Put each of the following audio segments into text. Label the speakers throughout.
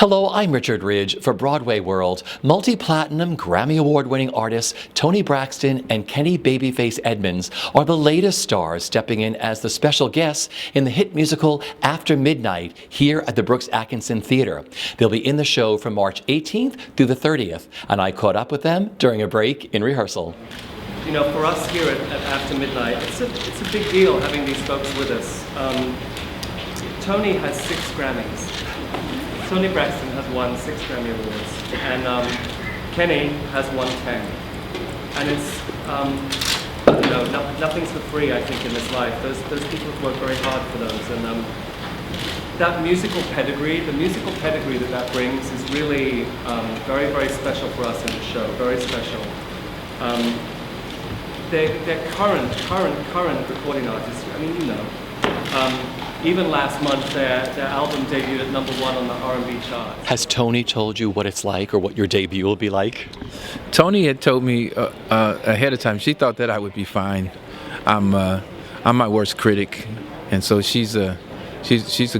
Speaker 1: Hello, I'm Richard Ridge for Broadway World. Multi-platinum, Grammy Award-winning artists Toni Braxton and Kenny Babyface Edmonds are the latest stars stepping in as the special guests in the hit musical After Midnight here at the Brooks Atkinson Theatre. They'll be in the show from March 18th through the 30th, and I caught up with them during a break in rehearsal.
Speaker 2: You know, for us here at After Midnight, it's a big deal having these folks with us. Toni has 6 Grammys. Toni Braxton has won 6 Grammy Awards, and Kenny has won 10. And it's, you know, nothing's for free, I think, in this life. Those people have worked very hard for those, and that musical pedigree, the musical pedigree that brings is really very, very special for us in the show, very special. They're current recording artists. I mean, you know. Even last month, their album debuted at #1 on the R&B charts.
Speaker 1: Has Toni told you what it's like or what your debut will be like?
Speaker 3: Toni had told me ahead of time. She thought that I would be fine. I'm my worst critic, and so she's a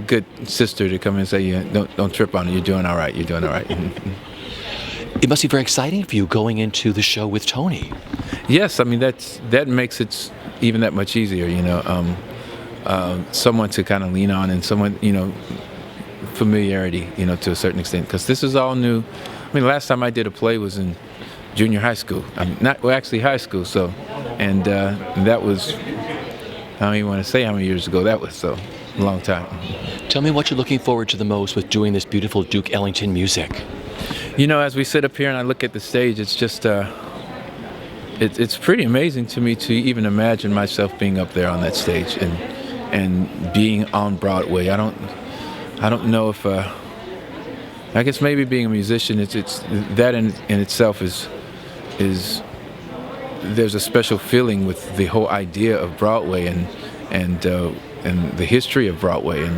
Speaker 3: good sister to come and say, yeah, don't trip on it. You're doing all right. You're doing all right.
Speaker 1: It must be very exciting for you going into the show with Toni.
Speaker 3: Yes, I mean that makes it even that much easier. You know. Someone to kind of lean on, and someone, you know, familiarity, you know, to a certain extent, because this is all new. I mean, last time I did a play was in junior high school. I mean, actually high school. So, and that was, I don't even want to say how many years ago that was. So, a long time.
Speaker 1: Tell me what you're looking forward to the most with doing this beautiful Duke Ellington music.
Speaker 3: You know, as we sit up here and I look at the stage, it's just, it's pretty amazing to me to even imagine myself being up there on that stage and being on Broadway. I don't know if I guess maybe being a musician, it's that in itself is there's a special feeling with the whole idea of Broadway and the history of Broadway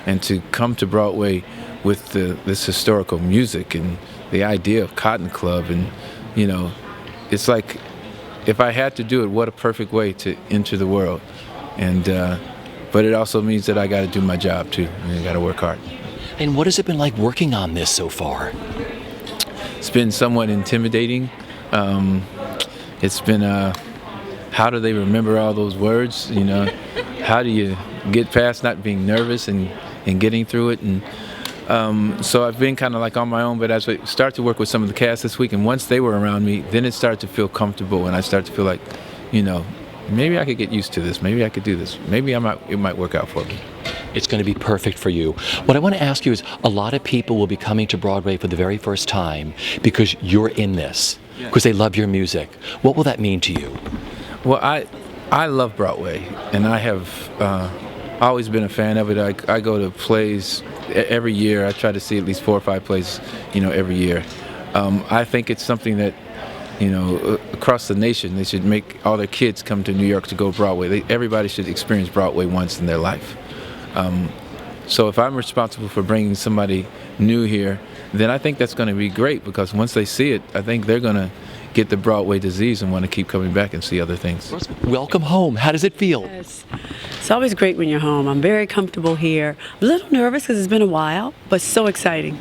Speaker 3: and to come to Broadway with this historical music and the idea of Cotton Club, and you know, it's like if I had to do it, what a perfect way to enter the world. And but it also means that I got to do my job too. I got to work hard.
Speaker 1: And what has it been like working on this so far?
Speaker 3: It's been somewhat intimidating. It's been how do they remember all those words? You know, how do you get past not being nervous and getting through it? And so I've been kind of like on my own. But as I start to work with some of the cast this week, and once they were around me, then it started to feel comfortable, and I start to feel like, you know, maybe I could get used to this. Maybe I could do this. Maybe it might work out for me.
Speaker 1: It's going to be perfect for you. What I want to ask you is, a lot of people will be coming to Broadway for the very first time because you're in this, because they love your music. What will that mean to you? Well,
Speaker 3: I love Broadway, and I have always been a fan of it. I go to plays every year. I try to see at least 4 or 5 plays, you know, every year. I think it's something that, you know, across the nation, they should make all their kids come to New York to go Broadway. Everybody should experience Broadway once in their life. So if I'm responsible for bringing somebody new here, then I think that's going to be great, because once they see it, I think they're going to get the Broadway disease and want to keep coming back and see other things.
Speaker 1: Welcome home. How does it feel?
Speaker 4: Yes. It's always great when you're home. I'm very comfortable here. A little nervous because it's been a while, but so exciting.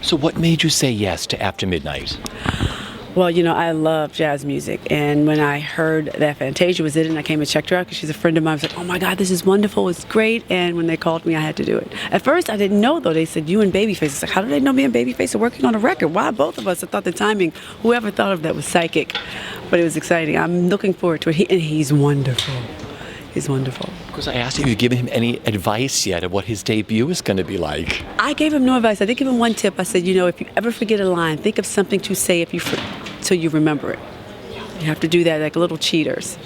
Speaker 1: So what made you say yes to After Midnight?
Speaker 4: Well, you know, I love jazz music, and when I heard that Fantasia was in it, and I came and checked her out because she's a friend of mine, I was like, oh my God, this is wonderful, it's great, and when they called me, I had to do it. At first, I didn't know, though. They said, you and Babyface. I was like, how do they know me and Babyface are working on a record? Why both of us? I thought the timing, whoever thought of that was psychic, but it was exciting. I'm looking forward to it, and he's wonderful. He's wonderful.
Speaker 1: Because I asked if you've given him any advice yet of what his debut is going to be like.
Speaker 4: I gave him no advice. I did give him one tip. I said, you know, if you ever forget a line, think of something to say till you remember it. You have to do that like little cheaters.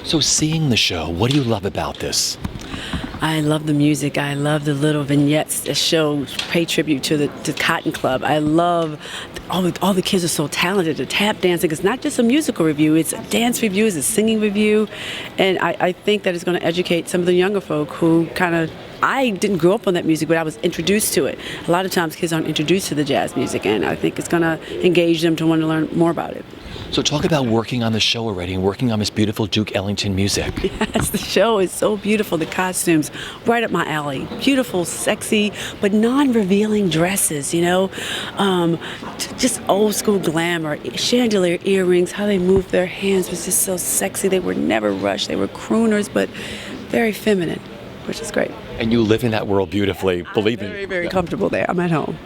Speaker 1: So seeing the show, what do you love about this?
Speaker 4: I love the music. I love the little vignettes that pay tribute to the Cotton Club. I love all the kids are so talented. The tap dancing is not just a musical review, it's a dance review, it's a singing review. And I think that it's going to educate some of the younger folk who kind of, I didn't grow up on that music, but I was introduced to it. A lot of times kids aren't introduced to the jazz music, and I think it's going to engage them to want to learn more about it.
Speaker 1: So talk about working on the show already and working on this beautiful Duke Ellington music.
Speaker 4: Yes, the show is so beautiful. The costumes, right up my alley. Beautiful, sexy, but non-revealing dresses, just old school glamour. Chandelier earrings, how they moved their hands was just so sexy. They were never rushed. They were crooners, but very feminine, which is great.
Speaker 1: And you live in that world beautifully, believe me.
Speaker 4: Very, very comfortable there. I'm at home.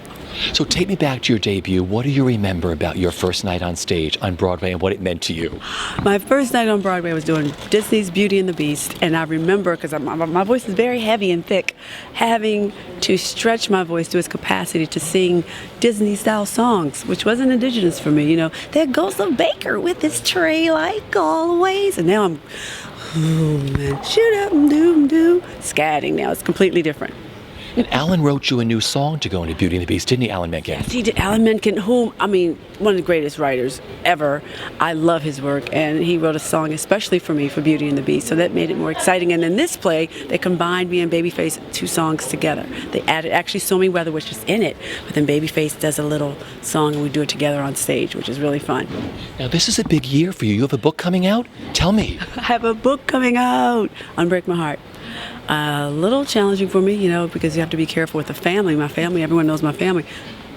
Speaker 1: So take me back to your debut. What do you remember about your first night on stage on Broadway and what it meant to you?
Speaker 4: My first night on Broadway, I was doing Disney's Beauty and the Beast, and I remember, because my voice is very heavy and thick, having to stretch my voice to its capacity to sing Disney-style songs, which wasn't indigenous for me. There goes the baker with his tray like always, and now I'm, oh man, shoot up and do scatting now. It's completely different.
Speaker 1: And Alan wrote you a new song to go into Beauty and the Beast, didn't he, Alan Menken?
Speaker 4: Yes, he did. Alan Menken, one of the greatest writers ever. I love his work, and he wrote a song especially for me for Beauty and the Beast, so that made it more exciting. And in this play, they combined me and Babyface 2 songs together. They added actually Stormy Weather, which is in it, but then Babyface does a little song, and we do it together on stage, which is really fun.
Speaker 1: Now, this is a big year for you. You have a book coming out? Tell me.
Speaker 4: I have a book coming out, Unbreak My Heart. A little challenging for me, because you have to be careful with the family. My family, everyone knows my family.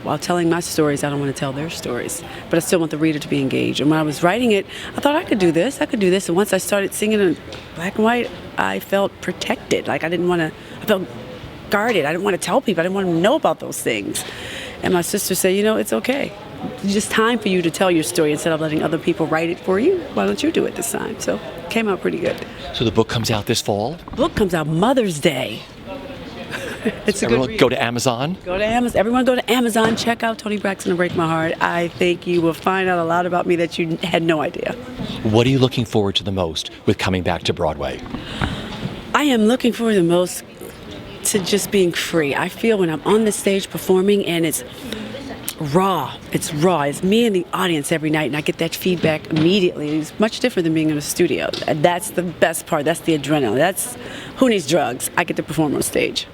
Speaker 4: While telling my stories, I don't want to tell their stories. But I still want the reader to be engaged. And when I was writing it, I thought I could do this. And once I started singing in black and white, I felt protected. I felt guarded. I didn't want to tell people. I didn't want them to know about those things. And my sister said, it's okay. It's just time for you to tell your story instead of letting other people write it for you. Why don't you do it this time? So it came out pretty good.
Speaker 1: So the book comes out this fall?
Speaker 4: The book comes out Mother's Day. It's a
Speaker 1: Everyone
Speaker 4: good read.
Speaker 1: go to Amazon?
Speaker 4: Go to Amazon. Everyone go to Amazon. Check out Toni Braxton and Break My Heart. I think you will find out a lot about me that you had no idea.
Speaker 1: What are you looking forward to the most with coming back to Broadway?
Speaker 4: I am looking forward the most to just being free. I feel when I'm on the stage performing and it's raw. It's raw. It's me and the audience every night, and I get that feedback immediately. It's much different than being in a studio. That's the best part. That's the adrenaline. That's who needs drugs. I get to perform on stage.